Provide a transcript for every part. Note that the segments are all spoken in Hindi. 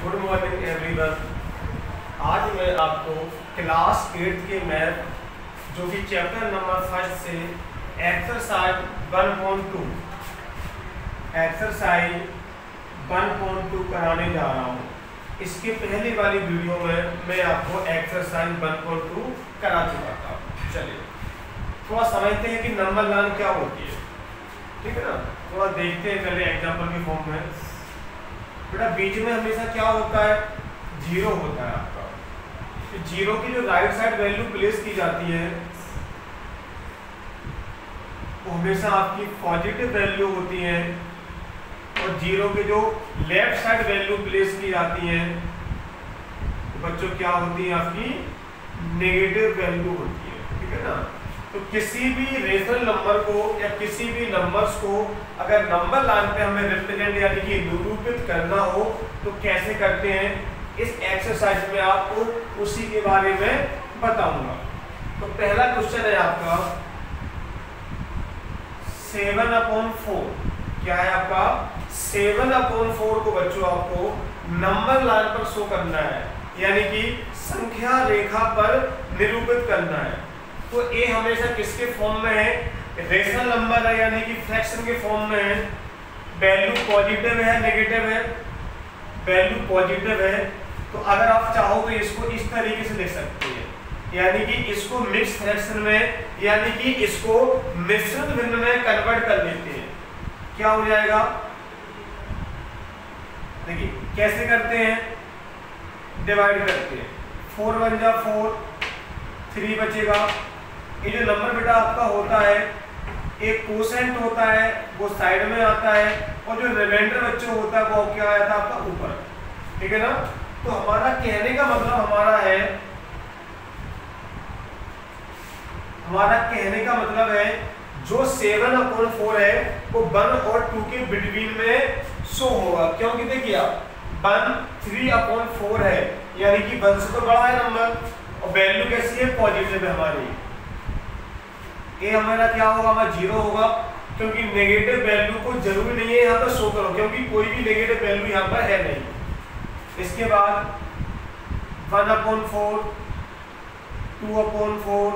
Good morning everyone. आज मैं आपको क्लास 8 के मैथ जो कि चैप्टर नंबर 1 से एक्सरसाइज 1.2 कराने जा रहा हूँ। इसके पहले वाली वीडियो में मैं आपको एक्सरसाइज 1.2 करा चुका था। चलिए थोड़ा समझते हैं कि नंबर लाइन क्या होती है, ठीक है ना। थोड़ा देखते हैं पहले एग्जाम्पल के फॉर्म में। बेटा बीच में हमेशा क्या होता है, जीरो होता है आपका। तो जीरो की जो राइट साइड वैल्यू प्लेस की जाती है वो हमेशा आपकी पॉजिटिव वैल्यू होती है, और जीरो के जो लेफ्ट साइड वैल्यू प्लेस की जाती है तो बच्चों क्या होती है, आपकी नेगेटिव वैल्यू होती है, ठीक है ना। तो किसी भी रेशनल नंबर को या किसी भी नंबर्स को अगर नंबर लाइन पे हमें रिप्रेजेंट यानी कि निरूपित करना हो तो कैसे करते हैं, इस एक्सरसाइज में आपको उसी के बारे में बताऊंगा। तो पहला क्वेश्चन है आपका 7/4। क्या है आपका 7/4 को बच्चों आपको नंबर लाइन पर शो करना है, यानी कि संख्या रेखा पर निरूपित करना है। तो ए हमेशा किसके फॉर्म में है, रेशनल नंबर है यानी कि फ्रैक्शन के फॉर्म में है। वैल्यू पॉजिटिव है नेगेटिव है, वैल्यू पॉजिटिव है। तो अगर आप चाहो तो इसको इस तरीके से लिख सकते हैं, यानी कि इसको मिक्स फ्रैक्शन में यानी कि इसको मिश्रित भिन्न में कन्वर्ट कर लेते हैं। क्या हो जाएगा, देखिए कैसे करते हैं, डिवाइड करते हैं। 4 1 जा 4, 3 बचेगा। ये जो नंबर बेटा आपका होता है एक कोसेंट होता है, वो साइड में आता है, और जो रिमाइंडर बच्चों होता है वो क्या आया था आपका ऊपर, ठीक है ना। तो हमारा कहने का मतलब हमारा कहने का मतलब है जो 7/4 है वो 1 और 2 के बिटवीन में शो होगा। क्योंकि देखिए 1 3/4 है, यानी कि 1 से तो बड़ा है नंबर, और वैल्यू कैसी है, पॉजिटिव है हमारी। ये हमारा क्या होगा, हमारा 0 होगा, क्योंकि नेगेटिव वैल्यू को जरूरी नहीं है यहाँ पर शो करो, क्योंकि कोई भी नेगेटिव वैल्यू यहाँ पर है नहीं। इसके बाद 1/4, 2/4,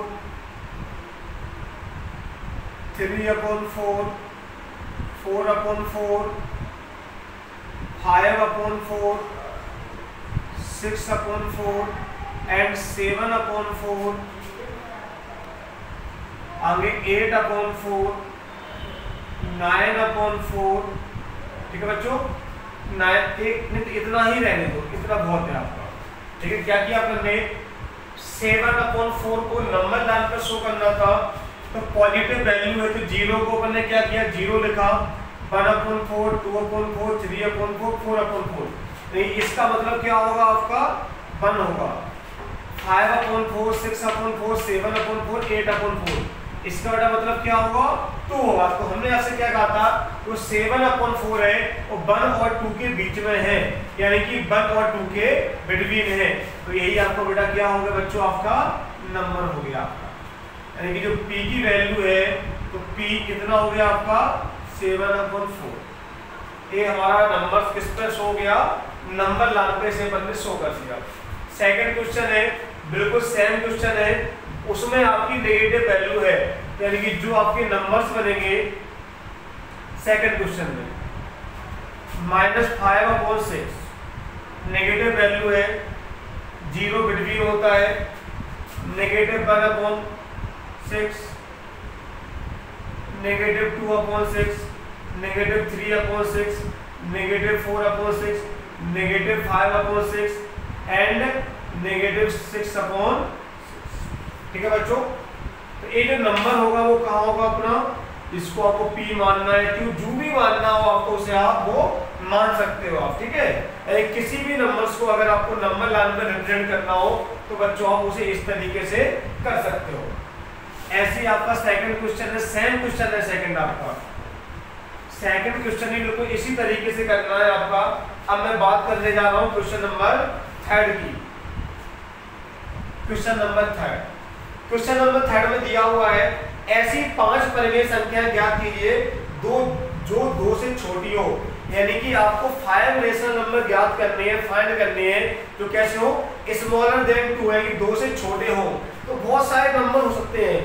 3/4, 4/4, 5/4, 6/4 एंड 7/4, आगे 8/4, 9/4, ठीक है बच्चों। 9 इतना ही रहने दो, इतना बहुत है आपका, ठीक है। क्या किया आपने 7/4 को नंबर लाइन पर शो करना था, तो पॉजिटिव वैल्यू है तो 0 को अपन ने क्या किया, 0 लिखा। 1/4, 2/4, 3/4, 4/4, नहीं इसका मतलब क्या होगा आपका 1 होगा। 5/4, 6/4, 7/4, 8/4, इसका बेटा मतलब क्या होगा 2 होगा। तो हमने आपसे क्या कहा था, वो 7/4 है वो 1 और 2 के बीच में है, यानी कि 1 और 2 के बिटवीन है। तो यही आपको बेटा क्या हो गया बच्चों, आपका नंबर हो गया आपका, यानी कि जो p की वैल्यू है तो p कितना हो गया आपका 7/4। ये हमारा नंबर किस पे शो गया, नंबर लाइन पे से बंदे शो कर दिया। सेकंड क्वेश्चन है, बिल्कुल सेम क्वेश्चन है, उसमें आपकी नेगेटिव वैल्यू है, यानी कि जो आपके नंबर्स बनेंगे सेकंड क्वेश्चन में -5/6 नेगेटिव वैल्यू है, 0 बिटवीन होता है, -1/6, -2/6, -3/6, -4/6, -5/6 एंड -6/6, ठीक है बच्चों। तो ये जो नंबर होगा वो कहाँ होगा अपना, इसको आपको p मानना है, क्यों जो भी मानना हो आपको उसे आप वो मान सकते हो आप, ठीक है। किसी भी नंबर्स को अगर आपको नंबर लाइन में रिप्रेजेंट करना हो तो बच्चों आप उसे इस तरीके से कर सकते हो। ऐसे ही आपका सेकंड क्वेश्चन है, सेम क्वेश्चन है सेकंड आपका, सेकंड क्वेश्चन ही बिल्कुल इसी तरीके से करना है आपका। अब मैं बात करने जा रहा हूँ क्वेश्चन नंबर 3 की। क्वेश्चन नंबर 3 में दिया हुआ है ऐसी 5 परिमेय संख्या ज्ञात कीजिए जो 2 से छोटी हो, यानी कि आपको 5 रेशनल नंबर ज्ञात करने हैं, फाइंड करने हैं जो कैसे हो, स्मॉलर देन 2 है कि 2 से छोटे हो। तो बहुत सारे नंबर हो सकते हैं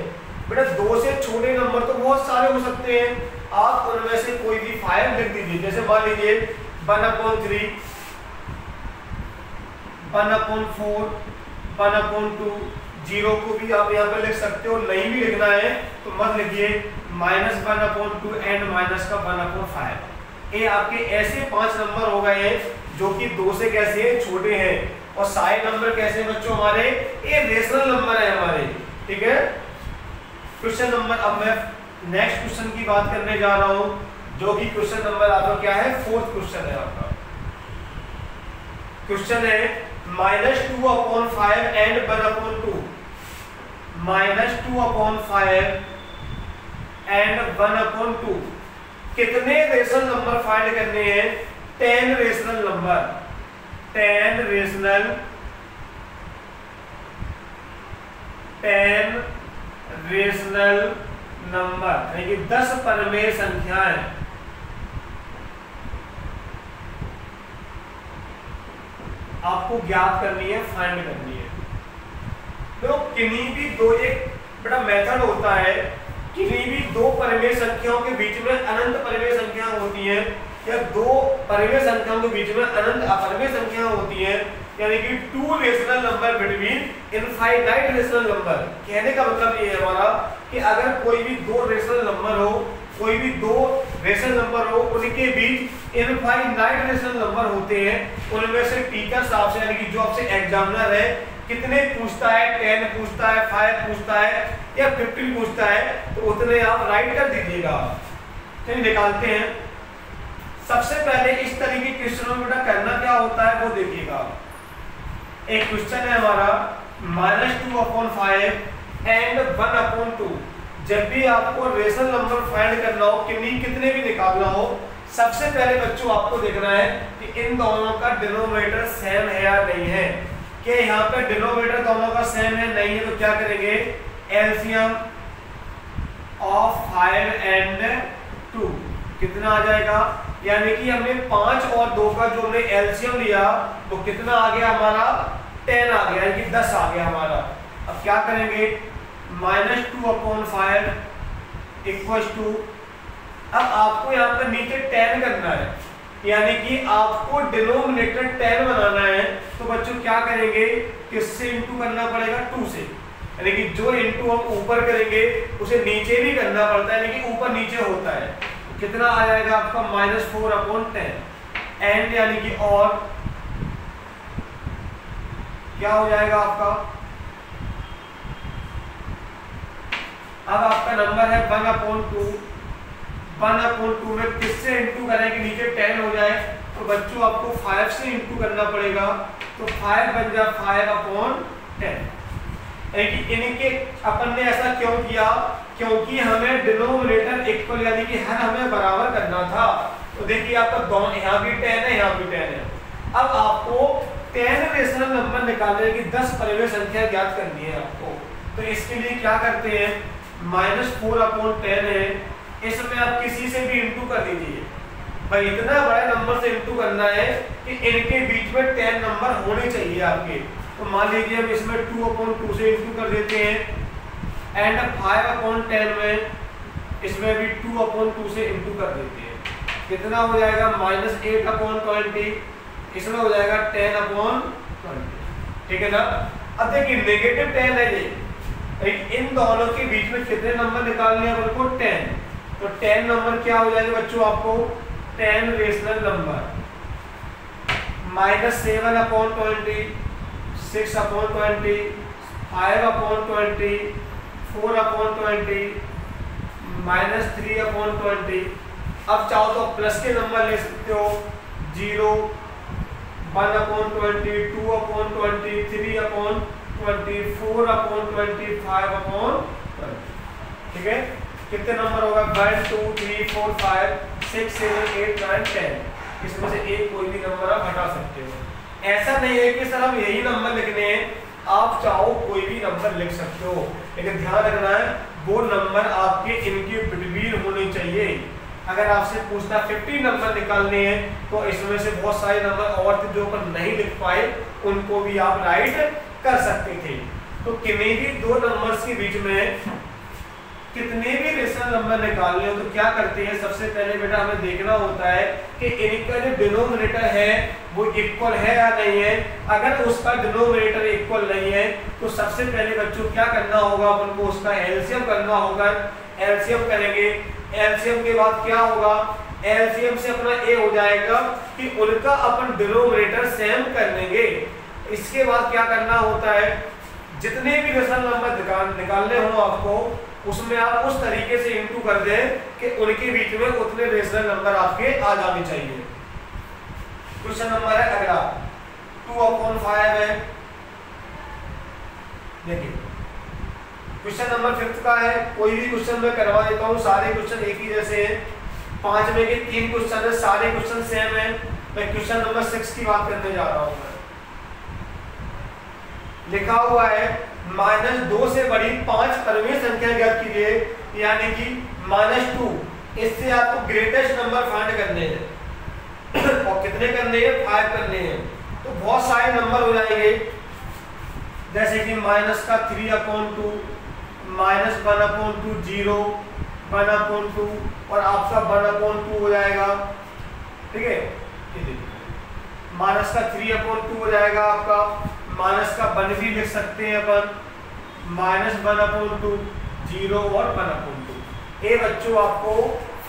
बेटा, 2 से छोटे नंबर तो बहुत सारे हो सकते हैं, आप उनमें से कोई भी 5 लिख दीजिए। जैसे मान लीजिए 1/3, 1/4, 1/2, 0 को भी आप यहाँ पे लिख सकते हो, नहीं भी लिखना है तो मत लिखिए, -1/2 एंड माइनस का 1/5। ये आपके ऐसे 5 नंबर हो गए हैं जो कि 2 से कैसे हैं, छोटे हैं। और सारे नंबर कैसे हैं बच्चों हमारे, ये रेशनल नंबर है हमारे, ठीक है। क्वेश्चन नंबर, अब मैं नेक्स्ट क्वेश्चन की बात करने जा रहा हूं, जो कि क्वेश्चन नंबर आपका क्या है, 4th क्वेश्चन है आपका। क्वेश्चन है -2/5 एंड 1/2, -2/5 एंड 1/2 कितने रेशनल नंबर फाइंड करने हैं, 10 रेशनल नंबर, 10 रेशनल नंबर, यानी कि 10 परमेय संख्याएं आपको ज्ञात करनी है, फाइंड करनी है। तो किन्हीं भी दो, एक बड़ा मेथड होता है, किन्हीं भी 2 परमेय संख्याओं के बीच में अनंत परमेय संख्या होती है, या 2 परमेय संख्याओं के बीच में अनंत अपरमेय संख्या होती है, यानी कि 2 rational number between infinite rational number. कहने का मतलब ये है हमारा कि अगर कोई भी 2 रेशनल नंबर हो, कोई भी 2 रेशनल नंबर हो, उनके बीच इनफाइनाइट रेशनल नंबर होते हैं, उनमें से टीचर साहब से, यानी कि जो आपसे एग्जामिनर है, कितने पूछता है, 10 पूछता है, 5 पूछता है या 15 पूछता है, तो उतने आप राइट कर दीजिएगा। चलिए निकालते हैं। सबसे पहले इस तरीके के क्वेश्चनों में बेटा करना क्या होता है वो देखिएगा। एक क्वेश्चन है हमारा -2/5 एंड 1/2। जब भी आपको रेशनल नंबर फाइंड करना हो, कितने भी निकालना हो, सबसे पहले बच्चों आपको देखना है कि इन दोनों का डिनोमिनेटर सेम है या नहीं है। कि यहाँ पे डिनोमिनेटर दोनों का सेम है, नहीं है, तो क्या करेंगे, एलसीएम ऑफ 5 एंड 2 कितना आ जाएगा, यानी कि हमने 5 और 2 का जो हमने एलसीएम लिया तो कितना आ गया हमारा, 10 आ गया, यानी कि 10 आ गया हमारा। अब क्या करेंगे, -2/5 इक्वल्स टू, अब आपको यहाँ पे नीचे 10 करना है, यानी कि आपको डिनोमिनेटर 10 बनाना है, तो बच्चों क्या करेंगे, किससे इंटू करना पड़ेगा, 2 से, यानी कि जो इंटू हम ऊपर करेंगे उसे नीचे भी करना पड़ता है, यानी कि ऊपर नीचे होता है। कितना आ जाएगा आपका, -4/10 एंड, यानी कि और क्या हो जाएगा आपका, अब आपका नंबर है 1/2, 1/2 में किससे इंटू करें कि नीचे 10 हो जाए, तो बच्चों आपको 5 से इंटू करना पड़ेगा, तो 5 बन जाए 5/10। यानी कि इनके अपन ने ऐसा क्यों किया, क्योंकि हमें डिनोमिनेटर इक्वल, यानी कि हर हमें बराबर करना था। तो देखिए आपका दोनों, यहाँ भी 10 है, यहाँ भी 10 है। अब आपको 10 रेशनल नंबर निकालने की 10 परमेय संख्या ज्ञात करनी है आपको। तो इसके लिए क्या करते हैं, -4/10 है, इसमें आप किसी से भी इंटू कर दीजिए। भाई इतना बड़ा नंबर से इंटू करना है कि इनके बीच में 10 नंबर होने चाहिए आपके। तो मान लीजिए हम इसमें 2/2 से इंटू कर देते हैं एंड 5/10 में इसमें भी 2/2 से इंटू कर देते हैं। कितना हो जाएगा, -8/20, इसमें हो जाएगा 10/20, ठीक है ना। अब देखिए नेगेटिव 10 है ये, इन दोनों के बीच में कितने नंबर निकालने हैं आपको, 10। तो 10 नंबर क्या हो जाएगा बच्चों आपको, 10 रेशनल नंबर, -7/20, 6/20, 5/20, 4/20, -3/20। अब चाहो तो प्लस के नंबर ले सकते हो, 0, 1/20, 2/20, 3/20, 4/20, 5/20, ठीक है। कितने नंबर होगा, 1 2 3 4 5 6 7 8 9 10। इसमें से एक कोई भी नंबर आप हटा सकते हो। ऐसा नहीं है कि सर हम यही नंबर लिखने हैं, आप चाहो कोई भी नंबर लिख सकते हो, लेकिन ध्यान रखना है वो नंबर आपके इनके बिटवीन होने चाहिए। अगर आपसे पूछता 50 नंबर निकालने हैं तो इसमें से बहुत सारे नंबर और थे जो अपन नहीं लिख पाए, उनको भी आप राइट कर सकते थे। तो किन्हीं भी दो नंबर्स के बीच में कितने भी रेशनल नंबर निकालने हो तो क्या करते हैं, सबसे पहले बेटा हमें देखना होता है कि इनका जो डिनोमिनेटर है वो इक्वल है या नहीं है। अगर उसका डिनोमिनेटर इक्वल नहीं है तो सबसे पहले बच्चों क्या करना होगा, अपन को उसका एलसीएम करना होगा। एलसीएम करेंगे, एलसीएम के बाद क्या होगा, एलसीएम से अपना ए हो जाएगा कि उनका अपन डिनोमिनेटर सेम कर लेंगे। इसके बाद क्या करना होता है, जितने भी रेशनल नंबर निकालने हो आपको, उसमें आप उस तरीके से इंटू कर दें कि उनके बीच में उतने रेशनल नंबर आपके आ जाने चाहिए। क्वेश्चन नंबर है अगला 2/5 है। देखिए क्वेश्चन नंबर 5 का है, कोई भी क्वेश्चन मैं करवा देता हूँ, सारे क्वेश्चन एक ही जैसे हैं। 5 में के 3 क्वेश्चन है, सारे क्वेश्चन सेम है। मैं क्वेश्चन नंबर 6 की बात करने जा रहा हूँ। लिखा हुआ है -2 से बड़ी 5 परमेय संख्या ज्ञात कीजिए, यानी कि -2। इससे आपको ग्रेटेस्ट नंबर फाइंड करने हैं और कितने करने हैं, 5 करने हैं। तो बहुत सारे नंबर हो जाएंगे, जैसे कि -3/2, -1/2, 0, 1/2 और आपका 1/2 हो जाएगा। ठीक है, -3/2 हो जाएगा आपका, -1 भी लिख सकते हैं अपन, -1/2, 0 और 1/2। ये बच्चों आपको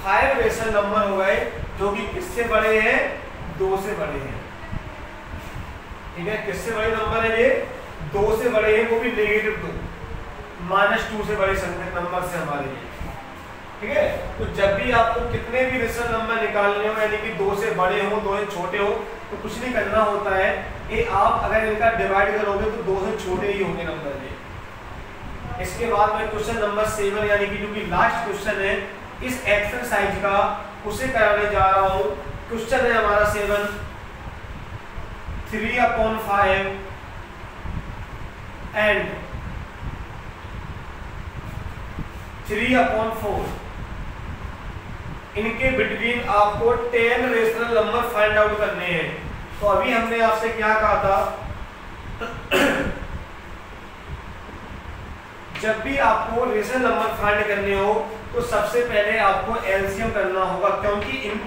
5 रेशनल नंबर हो गए जो कि किससे बड़े हैं, 2 से बड़े हैं। ठीक है, किससे बड़े नंबर है ये, 2 से बड़े हैं, वो भी -2, -2 से बड़े संख्या नंबर से हमारे लिए। ठीक है, तो जब भी आपको कितने भी रेशनल नंबर निकालने हो, यानी कि 2 से बड़े हो 2 से छोटे हो, तो कुछ नहीं करना होता है, ये आप अगर इनका डिवाइड करोगे तो 2 से छोटे ही होंगे नंबर ये। इसके बाद में क्वेश्चन नंबर 7 यानी कि जो कि लास्ट क्वेश्चन है इस एक्सरसाइज का, उसे कराने जा रहा हूँ। क्वेश्चन है हमारा 7, 3/5 एंड 3/4, इनके बिटवीन आपको 10 रेशनल नंबर फाइंड आउट करने हैं। तो अभी हमने आपसे क्या कहा था जब भी आपको रेशनल नंबर फाइंड करने हो तो सबसे पहले आपको एलसीएम करना होगा, क्योंकि इन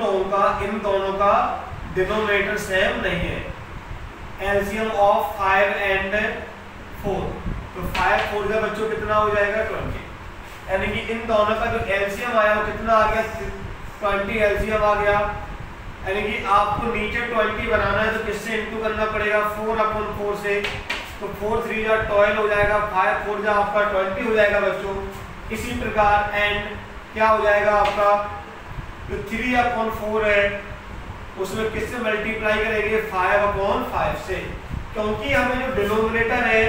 दोनों का डिनोमिनेटर सेम नहीं है। एलसीएम ऑफ 5 एंड 4, तो 5 4 का बच्चों कितना हो जाएगा, 20। यानी कि इन दोनों का जो एलसीएम आया वो कितना आ गया, 20 एलसीएम आ गया। यानी कि आपको नीचे 20 बनाना है तो किससे इंटू करना पड़ेगा, 4/4 से। तो 4 3 जा 12 हो जाएगा, 5 4 जा आपका 20 हो जाएगा बच्चों। इसी प्रकार एंड क्या हो जाएगा आपका, जो 3/4 है उसमें किससे मल्टीप्लाई करेंगे, 5/5 से, क्योंकि हमें जो डिनोमिनेटर है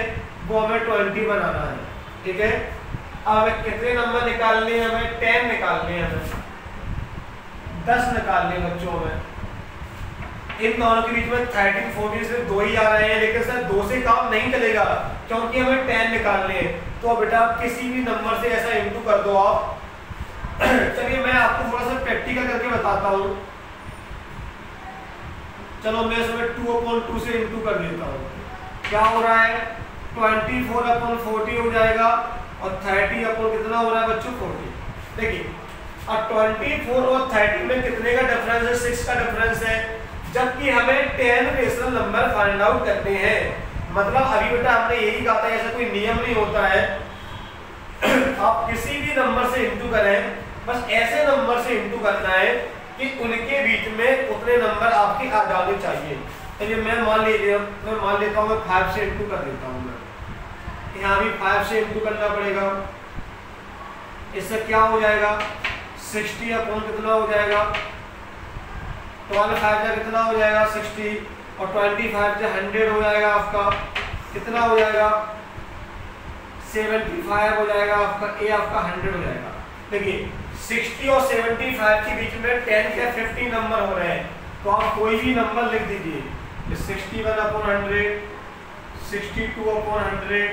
वो हमें 20 बनाना है। ठीक है, अब हमें कितने नंबर निकालने हैं, हमें 10 निकालने हैं, हमें 10 निकालने बच्चों में। इन दोनों के बीच में 13 14 से 2 ही आ रहे हैं, लेकिन सर 2 से काम नहीं चलेगा क्योंकि हमें 10 निकालने हैं। तो बेटा आप किसी भी नंबर से ऐसा इंटू कर दो आप। चलिए मैं आपको थोड़ा सा प्रैक्टिकल करके बताता हूँ। चलो मैं इसमें 2/2 से इंटू कर देता हूँ। क्या हो रहा है, 24/40 हो जाएगा और 30 कितना हो रहा है बच्चों, 40। देखिए अब 24 और 30 में कितने का डिफरेंस है, 6 का डिफरेंस है, जबकि हमें 10 रेशनल नंबर फाइंड आउट करने हैं। मतलब अभी बेटा हमने यही कहा था, ऐसा कोई नियम नहीं होता है आप किसी भी नंबर से इंटू करें, बस ऐसे नंबर से इंटू करना है कि उनके बीच में उतने नंबर आपके आ जाने चाहिए। चलिए मैं मान लेता हूँ मैं 5 से इंटू कर देता हूँ। मैं यहाँ भी 5 से इंटू करना पड़ेगा। इससे क्या हो जाएगा, 60 कितना हो जाएगा, 12 5 कितना हो जाएगा 60 और 25 से 100 हो जाएगा आपका, कितना हो जाएगा 75 हो जाएगा आपका, ए आपका 100 हो जाएगा। देखिए 60 और 75 के बीच में 10 के 50 नंबर हो रहे हैं, तो आप कोई भी नंबर लिख दीजिए। 61/100, 62/100,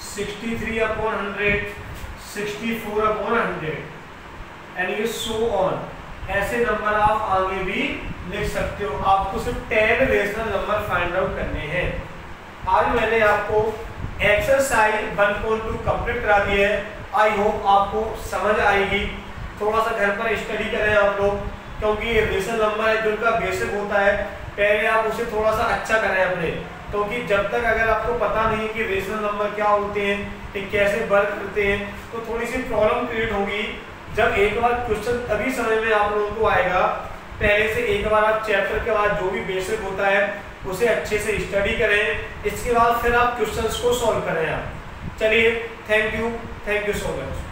63/100, 64/100। एंड ये सो ऑन, ऐसे नंबर आप आगे भी लिख सकते हो। आपको सिर्फ 10 रेशनल नंबर फाइंड आउट करने हैं। आज मैंने आपको एक्सरसाइज 1.2 कंप्लीट करा दिया है। आई होप आपको समझ आएगी। थोड़ा सा घर पर स्टडी करें आप लोग, क्योंकि रेशनल नंबर है जिनका बेसिक होता है, पहले आप उसे थोड़ा सा अच्छा करें अपने, क्योंकि जब तक अगर आपको पता नहीं कि रेशनल नंबर क्या होते हैं, कि कैसे वर्क करते हैं, तो थोड़ी सी प्रॉब्लम क्रिएट होगी। जब एक बार क्वेश्चन तभी समझ में आप लोगों को आएगा, पहले से एक बार आप चैप्टर के बाद जो भी बेसिक होता है उसे अच्छे से स्टडी करें, इसके बाद फिर आप क्वेश्चंस को सॉल्व करें आप। चलिए, थैंक यू सो मच।